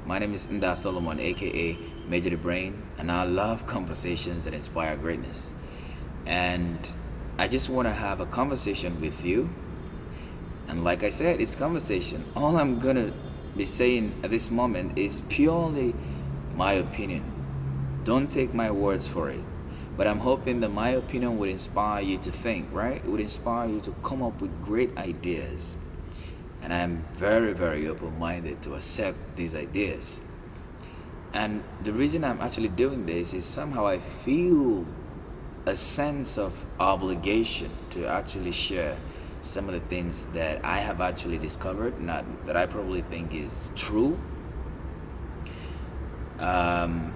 My name is Nda Solomon, aka Major the Brain, and I love conversations that inspire greatness. And I just want to have a conversation with you. And like I said, it's conversation. All I'm gonna be saying at this moment is purely my opinion. Don't take my words for it. But I'm hoping that my opinion would inspire you to think, right? It would inspire you to come up with great ideas. And I'm very, very open minded to accept these ideas. And the reason I'm actually doing this is somehow I feel a sense of obligation to actually share some of the things that I have actually discovered, not that I probably think is true.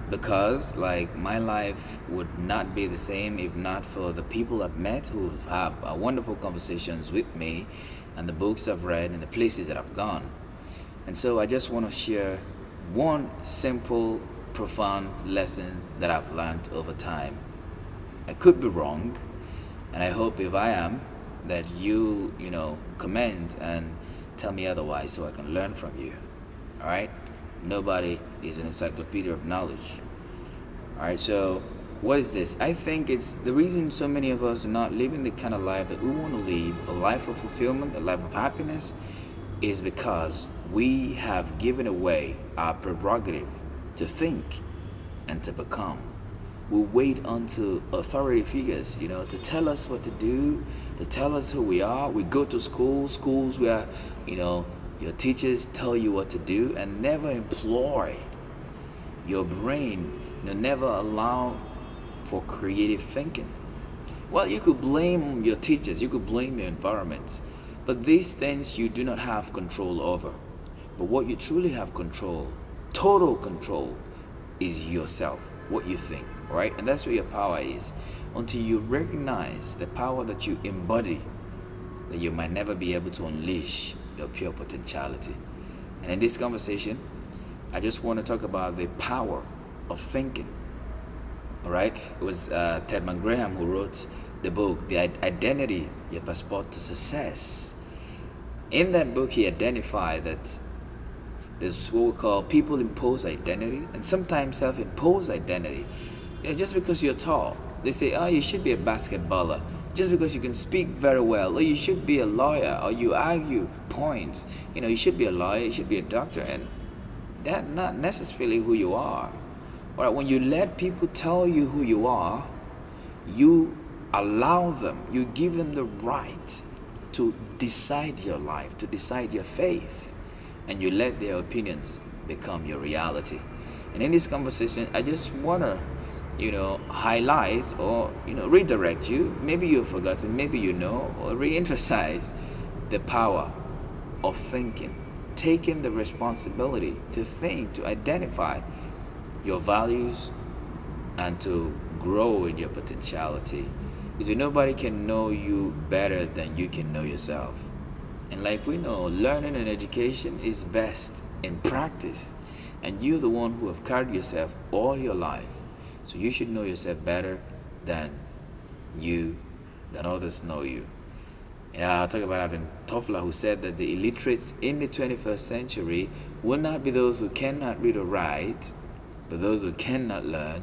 Because like my life would not be the same if not for the people I've met who have wonderful conversations with me, and the books I've read and the places that I've gone. And so I just want to share one simple, profound lesson that I've learned over time. I could be wrong, and I hope if I am, that you comment and tell me otherwise so I can learn from you. All right? Nobody is an encyclopedia of knowledge. All right, so what is this? I think it's the reason so many of us are not living the kind of life that we want to live, a life of fulfillment, a life of happiness, is because we have given away our prerogative to think and to become. We wait until authority figures, to tell us what to do, to tell us who we are. We go to schools where, your teachers tell you what to do and never employ your brain, never allow for creative thinking. Well, you could blame your teachers, you could blame your environment, but these things you do not have control over. But what you truly have control, total control, is yourself, what you think, right? And that's where your power is. Until you recognize the power that you embody, that you might never be able to unleash your pure potentiality. And in this conversation, I just want to talk about the power of thinking. All right, it was Ted Graham who wrote the book, The Identity, Your Passport to Success. In that book, he identified that there's what we call people-imposed identity and sometimes self-imposed identity. Just because you're tall, they say, oh, you should be a basketballer. Just because you can speak very well, or you should be a lawyer, or you argue points. You should be a lawyer, you should be a doctor, and that's not necessarily who you are. All right, when you let people tell you who you are, you allow them, you give them the right to decide your life, to decide your faith, and you let their opinions become your reality. And in this conversation, I just want to, highlight or, redirect you. Maybe you've forgotten, maybe or re-emphasize the power of thinking, taking the responsibility to think, to identify your values, and to grow in your potentiality. Because nobody can know you better than you can know yourself. And like we know, learning and education is best in practice. And you're the one who have carried yourself all your life. So you should know yourself better than others know you. I'll talk about Ivan Toffler, who said that the illiterates in the 21st century will not be those who cannot read or write, but those who cannot learn,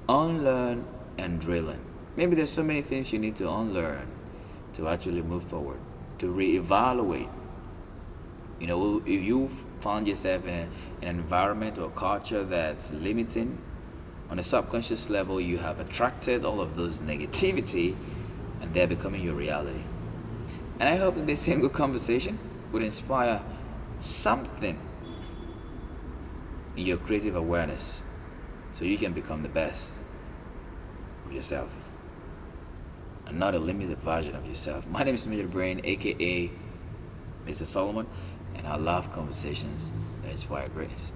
unlearn, and relearn. Maybe there's so many things you need to unlearn to actually move forward, to reevaluate. If you found yourself in an environment or culture that's limiting, on a subconscious level, you have attracted all of those negativity, and they're becoming your reality. And I hope that this single conversation would inspire something in your creative awareness so you can become the best of yourself and not a limited version of yourself. My name is Major Brain, aka Mr. Solomon, and I love conversations that inspire greatness.